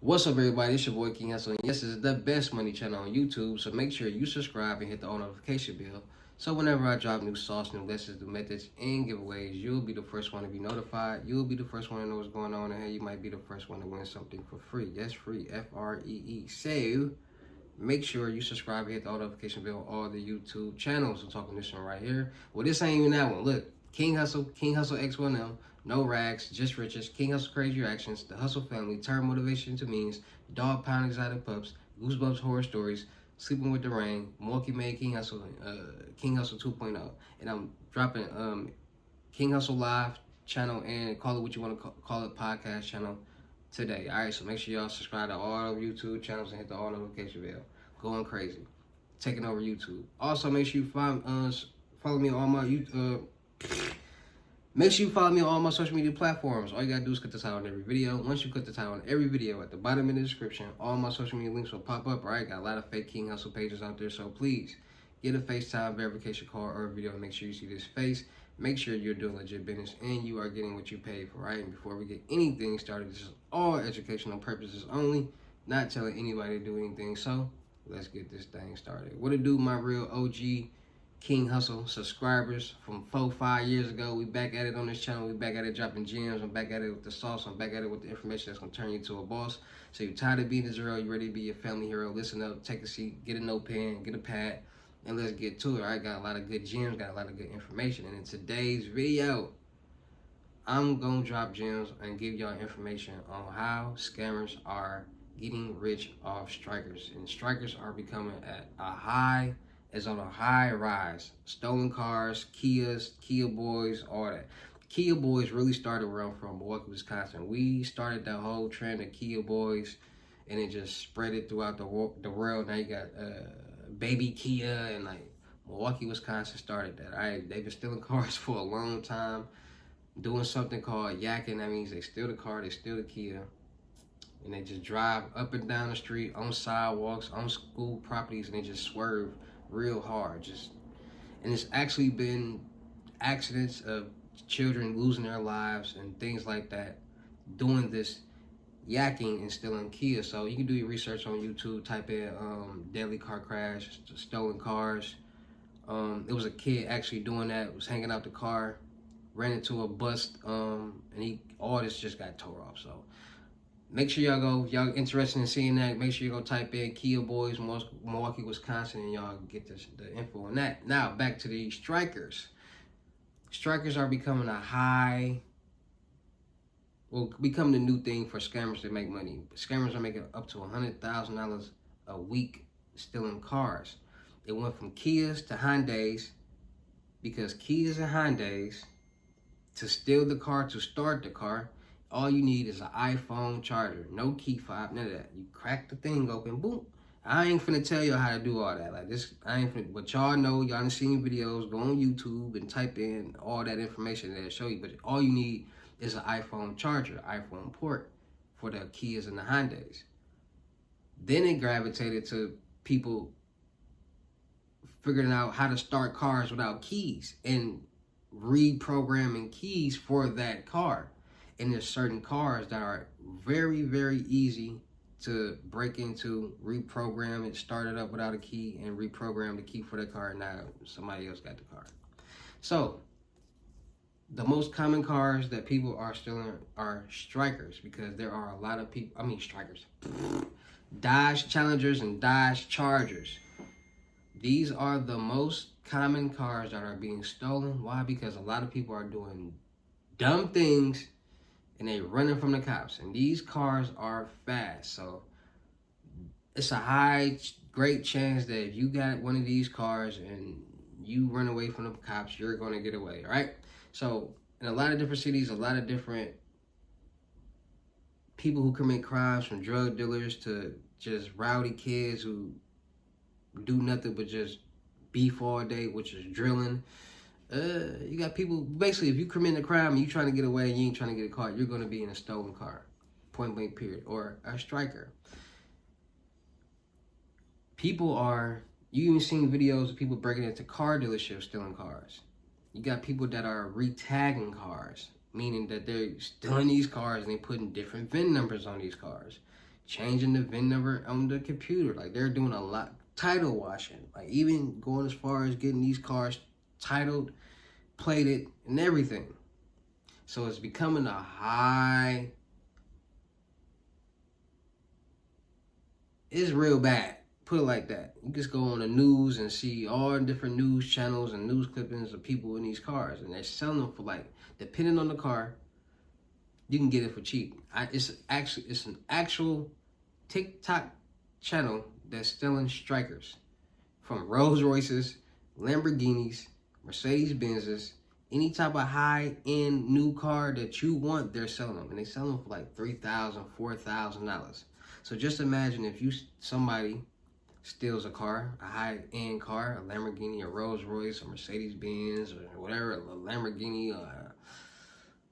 What's up, everybody? It's your boy King Hussle, and yes, this is the best money channel on YouTube. So make sure you subscribe and hit the all notification bell. So whenever I drop new sauce, new lessons, new methods, and giveaways, you'll be the first one to be notified. You'll be the first one to know what's going on, and hey, you might be the first one to win something for free. Yes, free, Free. So make sure you subscribe and hit the all notification bell on all the YouTube channels. I'm talking this one right here. Well, this ain't even that one. Look, King Hussle X1M, no rags, just riches, King Hussle crazy reactions, the Hussle family, turn motivation into means, dog pound exotic pups, goosebumps horror stories, sleeping with the rain, Milwaukee made King Hussle 2.0, and I'm dropping King Hussle live channel and call it what you want to call it, podcast channel today. All right, so make sure y'all subscribe to all YouTube channels and hit the all notification bell. Going crazy, taking over YouTube. Also, make sure you follow me on all my Make sure you follow me on all my social media platforms. All you gotta do is click the title on every video. Once you click the title on every video, at the bottom of the description, all my social media links will pop up. All right, got a lot of fake King Hussle pages out there, so please get a FaceTime verification call or a video and make sure you see this face. Make sure you're doing legit business and you are getting what you paid for, right? And before we get anything started, this is all educational purposes only, not telling anybody to do anything. So let's get this thing started. What it do, my real OG King Hussle subscribers from 4-5 years ago? We back at it on this channel. We back at it dropping gems. I'm back at it with the sauce. I'm back at it with the information that's gonna turn you to a boss. So you're tired of being a zero, you ready to be your family hero. Listen up, take a seat, get a notepad, get a pad, and let's get to it. I got a lot of good gems, got a lot of good information. And in today's video, I'm gonna drop gems and give y'all information on how scammers are getting rich off strikers. And strikers are becoming at a high, is on a high rise. Stolen cars, Kias, Kia boys, all that. Kia boys really started where I'm from, Milwaukee, Wisconsin. We started that whole trend of Kia boys, and it just spread it throughout the world. Now you got baby Kia, and like Milwaukee, Wisconsin started that. All right, they've been stealing cars for a long time, doing something called yakking. That means they steal the car, they steal the Kia, and they just drive up and down the street, on sidewalks, on school properties, and they just swerve real hard. And it's actually been accidents of children losing their lives and things like that doing this yakking and stealing Kia. So you can do your research on YouTube, type in deadly car crash, stolen cars. It was a kid actually doing that, was hanging out the car, ran into a bus, and all this just got tore off. So make sure y'all go, if y'all interested in seeing that, make sure you go type in Kia Boys, Milwaukee, Wisconsin, and y'all get the info on that. Now, back to the strikers. Strikers are becoming becoming the new thing for scammers to make money. Scammers are making up to $100,000 a week stealing cars. It went from Kias to Hyundais, because Kias and Hyundais, to steal the car, to start the car, all you need is an iPhone charger, no key fob, none of that. You crack the thing open, boom. I ain't finna tell you how to do all that. Like this, I ain't finna, but y'all know, y'all done seen videos, go on YouTube and type in all that information that'll show you. But all you need is an iPhone charger, iPhone port for the Kias and the Hyundais. Then it gravitated to people figuring out how to start cars without keys and reprogramming keys for that car. And there's certain cars that are very, very easy to break into, reprogram it, start it up without a key, and reprogram the key for the car. Now somebody else got the car. So the most common cars that people are stealing are strikers, because there are a lot of people, strikers, Dodge Challengers and Dodge Chargers. These are the most common cars that are being stolen. Why? Because a lot of people are doing dumb things and they running from the cops. And these cars are fast. So it's a great chance that if you got one of these cars and you run away from the cops, you're going to get away, right? So in a lot of different cities, a lot of different people who commit crimes, from drug dealers to just rowdy kids who do nothing but just beef all day, which is drilling. You got people, basically, if you commit a crime and you trying to get away and you ain't trying to get a car, you're going to be in a stolen car, point blank period, or a striker. You even seen videos of people breaking into car dealerships stealing cars. You got people that are retagging cars, meaning that they're stealing these cars and they putting different VIN numbers on these cars. changing the VIN number on the computer. Like, they're doing a lot. Title washing. Like, even going as far as getting these cars titled, plated, and everything. So it's becoming a high. It's real bad. Put it like that. You just go on the news and see all the different news channels and news clippings of people in these cars, and they're selling them for, like, depending on the car, you can get it for cheap. It's an actual TikTok channel that's selling strikers from Rolls Royces, Lamborghinis, Mercedes Benzes, any type of high-end new car that you want, they're selling them, and they sell them for like $3,000, $4,000. So just imagine if somebody steals a car, a high-end car, a Lamborghini, a Rolls Royce, a Mercedes Benz, or whatever, a Lamborghini, or a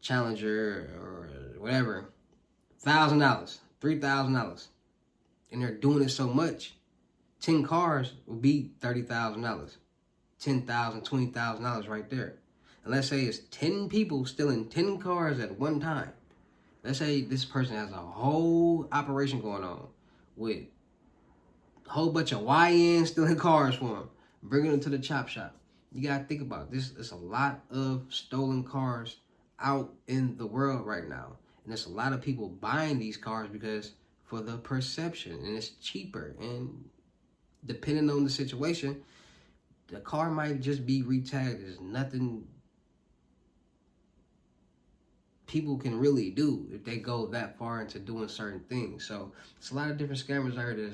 Challenger, or whatever, $1,000, $3,000, and they're doing it so much. 10 cars would be $30,000, $10,000, $20,000 right there. And let's say it's 10 people stealing 10 cars at one time. Let's say this person has a whole operation going on with a whole bunch of YNs stealing cars for them, bringing them to the chop shop. You gotta think about this. There's a lot of stolen cars out in the world right now. And there's a lot of people buying these cars because for the perception, and it's cheaper. And depending on the situation, the car might just be retagged. There's nothing people can really do if they go that far into doing certain things. So it's a lot of different scammers out here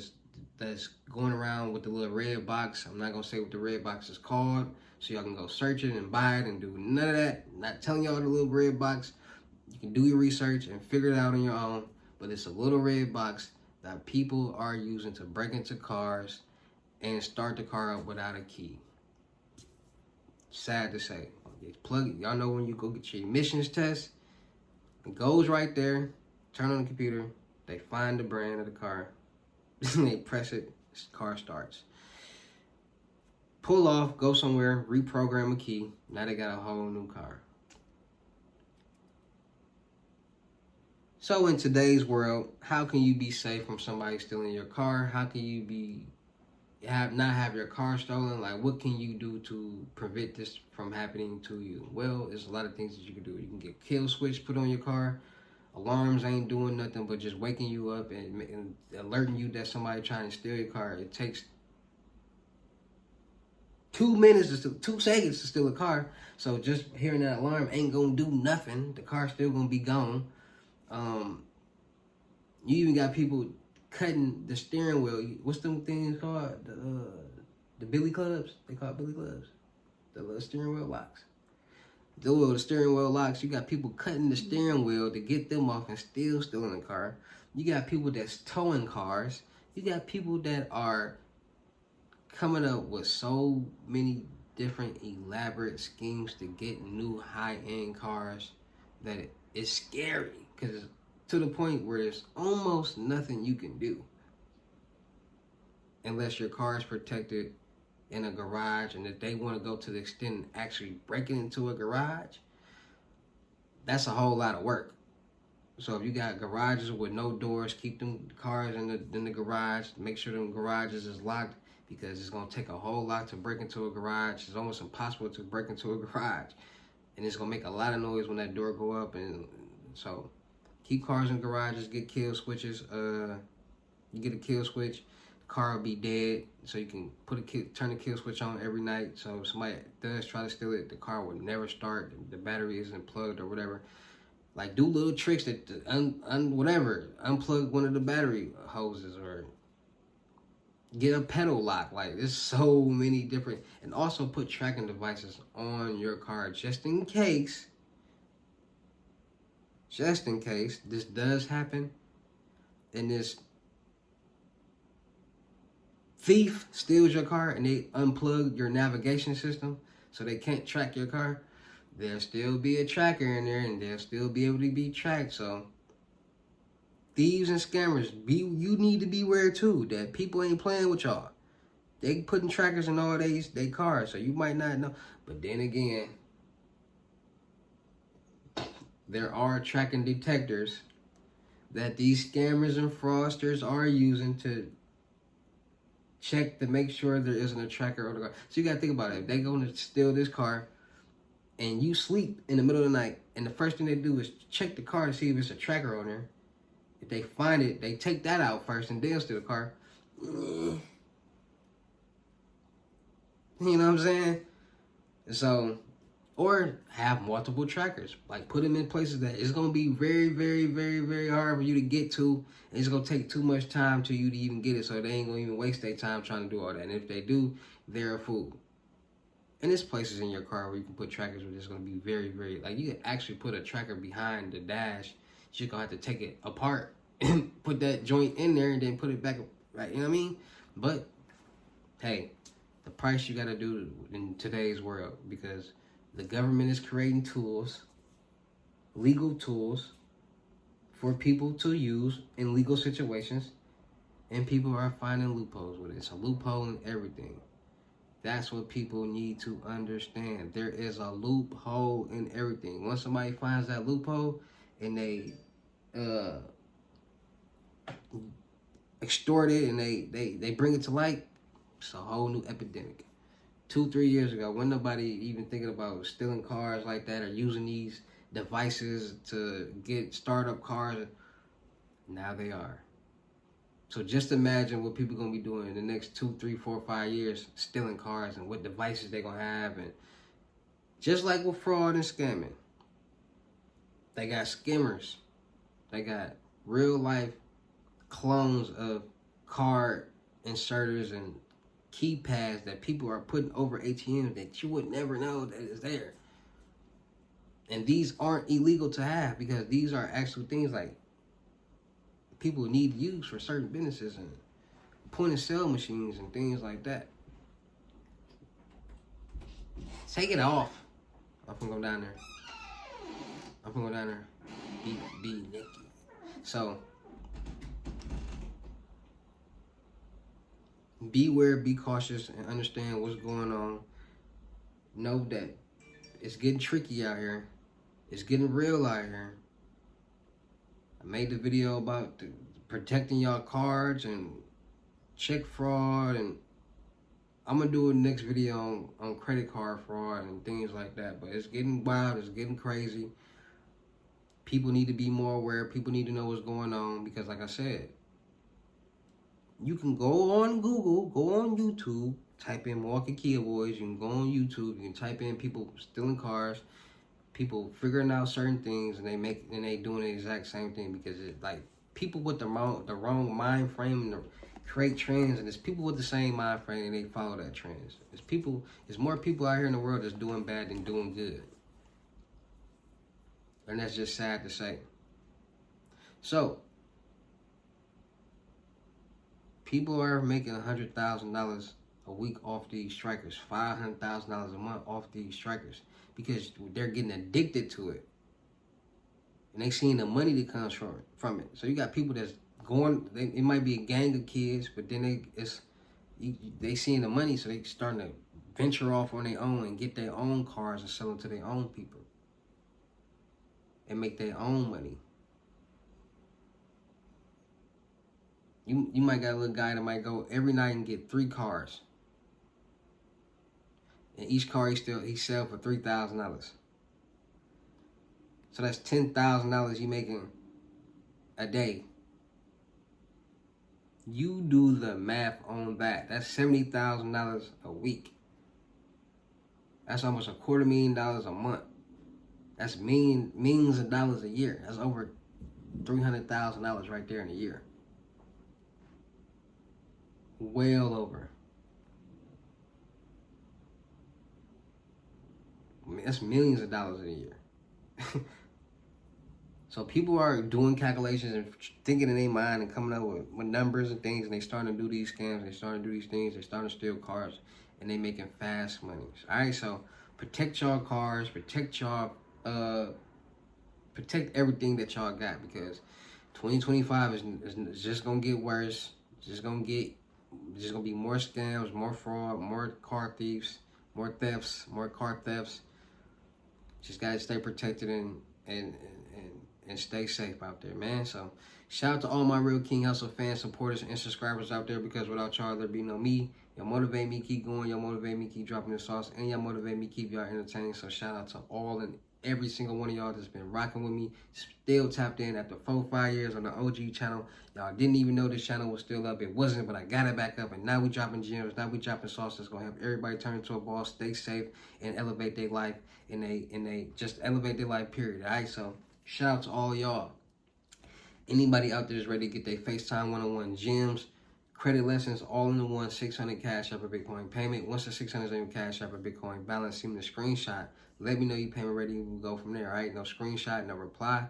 that's going around with the little red box. I'm not gonna say what the red box is called, so y'all can go search it and buy it and do none of that. I'm not telling y'all the little red box. You can do your research and figure it out on your own. But it's a little red box that people are using to break into cars and start the car up without a key. Sad to say. Plug it. Y'all know when you go get your emissions test, it goes right there, turn on the computer, they find the brand of the car, they press it, the car starts. Pull off, go somewhere, reprogram a key, now they got a whole new car. So in today's world, how can you be safe from somebody stealing your car? How can you not have your car stolen? Like, what can you do to prevent this from happening to you? Well, there's a lot of things that you can do. You can get kill switch put on your car. Alarms ain't doing nothing but just waking you up and alerting you that somebody trying to steal your car. It takes 2 seconds to steal a car. So just hearing that alarm ain't gonna do nothing. The car's still gonna be gone. You even got people cutting the steering wheel. What's them things called? The billy clubs. They call it billy clubs. The little steering wheel locks. The steering wheel locks. You got people cutting the steering wheel to get them off and still stealing the car. You got people that's towing cars. You got people that are coming up with so many different elaborate schemes to get new high-end cars that it's scary, because to the point where there's almost nothing you can do unless your car is protected in a garage. And if they want to go to the extent of actually breaking into a garage, that's a whole lot of work. So if you got garages with no doors, keep them cars in the garage. Make sure them garages is locked, because it's going to take a whole lot to break into a garage. It's almost impossible to break into a garage, and it's going to make a lot of noise when that door go up. And so keep cars in garages, get kill switches. You get a kill switch, the car will be dead, so you can turn the kill switch on every night. So if somebody does try to steal it, the car will never start. The battery isn't plugged or whatever. Like, do little tricks that unplug one of the battery hoses, or get a pedal lock. Like, there's so many different, and also put tracking devices on your car just in case this does happen and this thief steals your car and they unplug your navigation system so they can't track your car. There'll still be a tracker in there, and they'll still be able to be tracked. So thieves and scammers, you need to beware too, that people ain't playing with y'all. They putting trackers in all they cars, so you might not know. But then again, there are tracking detectors that these scammers and fraudsters are using to check to make sure there isn't a tracker on the car. So you gotta think about it. If they going to steal this car and you sleep in the middle of the night, and the first thing they do is check the car to see if it's a tracker on there. If they find it, they take that out first and then steal the car. You know what I'm saying? So, or have multiple trackers. Like, put them in places that it's going to be very, very, very, very hard for you to get to. And it's going to take too much time to you to even get it. So they ain't going to even waste their time trying to do all that. And if they do, they're a fool. And there's places in your car where you can put trackers where it's going to be very, very... Like, you can actually put a tracker behind the dash. You're going to have to take it apart and put that joint in there and then put it back. Right? You know what I mean? But, hey, the price you got to do in today's world, because the government is creating tools, legal tools, for people to use in legal situations, and people are finding loopholes with it. It's a loophole in everything. That's what people need to understand. There is a loophole in everything. Once somebody finds that loophole and they extort it and they bring it to light, it's a whole new epidemic. 2-3 years ago, when nobody even thinking about stealing cars like that or using these devices to get startup cars, now they are. So just imagine what people gonna be doing in the next 2, 3, 4, 5 years, stealing cars, and what devices they gonna have. And just like with fraud and scamming, they got skimmers, they got real life clones of card inserters and keypads that people are putting over ATMs that you would never know that is there. And these aren't illegal to have, because these are actual things like people need to use for certain businesses and point of sale machines and things like that. Take it off. I'm gonna go down there. Be Nicky. So beware, be cautious, and understand what's going on. Know that it's getting tricky out here. It's getting real out here. I made the video about protecting y'all cards and check fraud, and I'm gonna do a next video on credit card fraud and things like that. But it's getting wild, it's getting crazy. People need to be more aware. People need to know what's going on, because like I said, you can go on Google, go on YouTube, type in Milwaukee Kia Boys. You can go on YouTube, you can type in people stealing cars, people figuring out certain things, and they doing the exact same thing, because it's like people with the wrong mind frame and create trends, and it's people with the same mind frame and they follow that trends. It's more people out here in the world that's doing bad than doing good. And that's just sad to say. So people are making $100,000 a week off these strikers, $500,000 a month off these strikers, because they're getting addicted to it, and they seeing the money that comes from it. So you got people that's going. It might be a gang of kids, but then they seeing the money, so they starting to venture off on their own and get their own cars and sell them to their own people and make their own money. You might got a little guy that might go every night and get 3 cars. And each car he sell for $3,000. So that's $10,000 you making a day. You do the math on that. That's $70,000 a week. That's almost $250,000 a month. That's millions of dollars a year. That's over $300,000 right there in a year. Well over. I mean, that's millions of dollars a year. So people are doing calculations and thinking in their mind and coming up with numbers and things, and they starting to do these scams, they starting to do these things, they starting to steal cars, and they making fast money. All right, so protect y'all cars, protect everything that y'all got, because 2025 is just gonna get worse. It's just gonna be more scams, more fraud, more car thieves, more thefts, more car thefts. Just gotta stay protected and stay safe out there, man. So Shout out to all my real King Hussle fans, supporters, and subscribers out there, because without y'all, there'd be no me. Y'all motivate me, keep going. Y'all motivate me, keep dropping the sauce. And y'all motivate me, keep y'all entertaining. So shout out to all and every single one of y'all that's been rocking with me. Still tapped in after 4-5 years on the OG channel. Y'all didn't even know this channel was still up. It wasn't, but I got it back up. And now we dropping gems. Now we dropping sauce that's going to help everybody turn into a boss, stay safe, and elevate their life. And they just elevate their life, period. All right? So shout out to all y'all. Anybody out there is ready to get their FaceTime one-on-one gems, credit lessons, all in the one, 600 Cash App or Bitcoin payment. Once the 600 is in your Cash App or Bitcoin balance, send me the screenshot. Let me know you payment ready. We'll go from there, all right? No screenshot, no reply.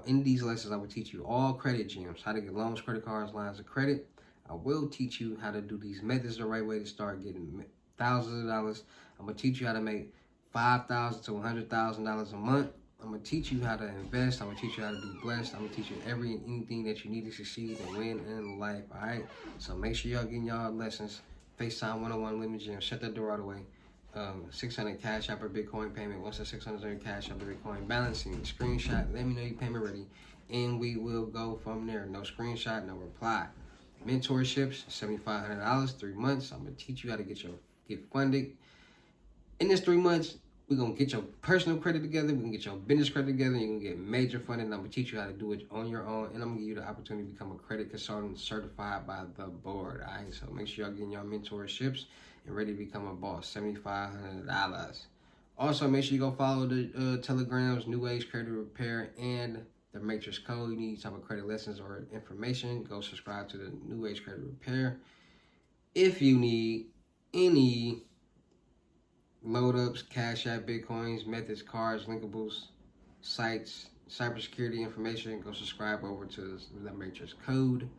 In these lessons, I will teach you all credit gems, how to get loans, credit cards, lines of credit. I will teach you how to do these methods the right way to start getting thousands of dollars. I'm going to teach you how to make $5,000 to $100,000 a month. I'm going to teach you how to invest. I'm going to teach you how to be blessed. I'm going to teach you anything that you need to succeed and win in life, all right? So make sure y'all getting y'all lessons. FaceTime 101 Limit Gym. Shut that door all the way. 600 Cash App or Bitcoin payment. Once the 600 is on your Cash App or Bitcoin balancing, screenshot, let me know your payment ready, and we will go from there. No screenshot, no reply. Mentorships, $7,500, 3 months. I'm going to teach you how to get funded. In this 3 months, we're going to get your personal credit together. We're going to get your business credit together. You're going to get major funding. I'm going to teach you how to do it on your own. And I'm going to give you the opportunity to become a credit consultant certified by the board. All right? So make sure y'all getting your mentorships and ready to become a boss. $7,500. Also, make sure you go follow the Telegrams, New Age Credit Repair, and the Matrix Code. You need some credit lessons or information, go subscribe to the New Age Credit Repair. If you need any load ups, Cash App, Bitcoins, methods, cards, linkables, sites, cybersecurity information, go subscribe over to the Matrix Code.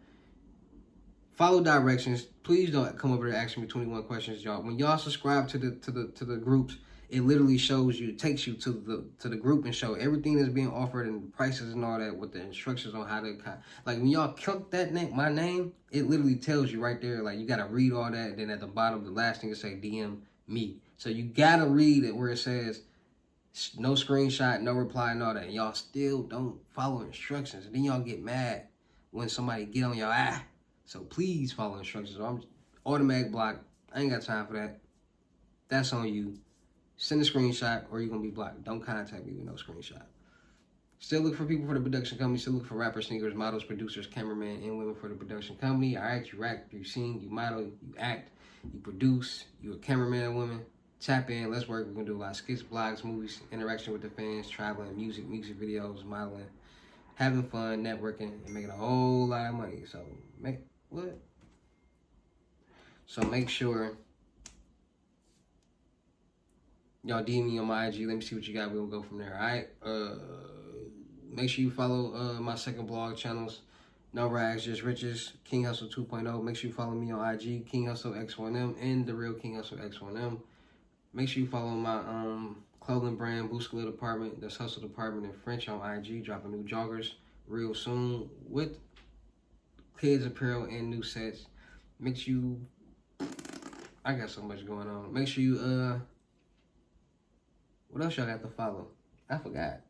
Follow directions. Please don't come over to ask me 21 questions, y'all. When y'all subscribe to the groups, it literally shows you, takes you to the group and show everything that's being offered and the prices and all that with the instructions on how to, like when y'all click that name, my name, it literally tells you right there, like you gotta read all that, and then at the bottom, the last thing it say DM me. So you gotta read it where it says no screenshot, no reply, and all that. And y'all still don't follow instructions, and then y'all get mad when somebody get on your eye. So please follow instructions. I'm automatic block. I ain't got time for that. That's on you. Send a screenshot or you're going to be blocked. Don't contact me with no screenshot. Still look for people for the production company. Still look for rappers, singers, models, producers, cameramen, and women for the production company. All right, you rap, you sing, you model, you act, you produce, you a cameraman, woman. Tap in, let's work. We're going to do a lot of skits, blogs, movies, interaction with the fans, traveling, music videos, modeling, having fun, networking, and making a whole lot of money. So, make sure y'all DM me on my IG. Let me see what you got. We'll go from there, all right? Make sure you follow my second blog channels. No Rags, Just Riches, King Hussle 2.0. Make sure you follow me on IG, King Hussle X1M, and The Real King Hussle X1M. Make sure you follow my clothing brand, Bouscalit Department. That's Hustle Department in French on IG. Dropping new joggers real soon with kids apparel and new sets. Make sure you... I got so much going on. Make sure you... What else y'all got to follow? I forgot.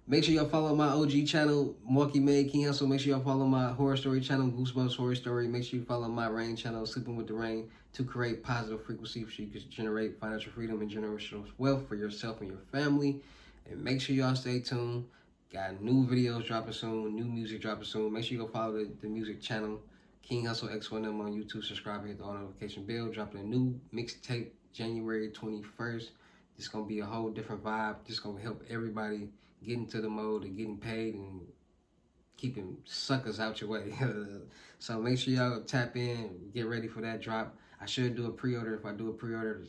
Make sure y'all follow my OG channel, Milwaukee Made King Hussle. Make sure y'all follow my horror story channel, Goosebumps Horror Story. Make sure you follow my rain channel, Sleeping with the Rain, to create positive frequency so you can generate financial freedom and generational wealth for yourself and your family. And make sure y'all stay tuned. Got new videos dropping soon, new music dropping soon. Make sure you go follow the music channel, King Hussle X1M on YouTube. Subscribe and hit the all notification bell. Dropping a new mixtape January 21st. It's going to be a whole different vibe. Just going to help everybody get into the mode of getting paid and keeping suckers out your way. So make sure y'all tap in, get ready for that drop. I should do a pre-order. If I do a pre-order,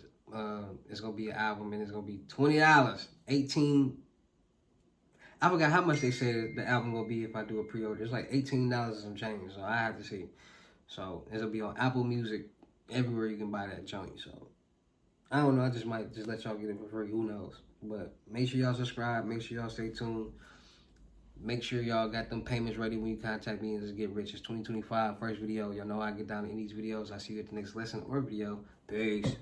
it's going to be an album and it's going to be $20. 18. I forgot how much they said the album will be if I do a pre-order. It's like $18 and some change, so I have to see. So it'll be on Apple Music, everywhere you can buy that joint. So I don't know, I just might just let y'all get it for free, who knows. But make sure y'all subscribe, make sure y'all stay tuned. Make sure y'all got them payments ready when you contact me and just get rich. It's 2025, first video. Y'all know I get down in these videos. I see you at the next lesson or video. Peace.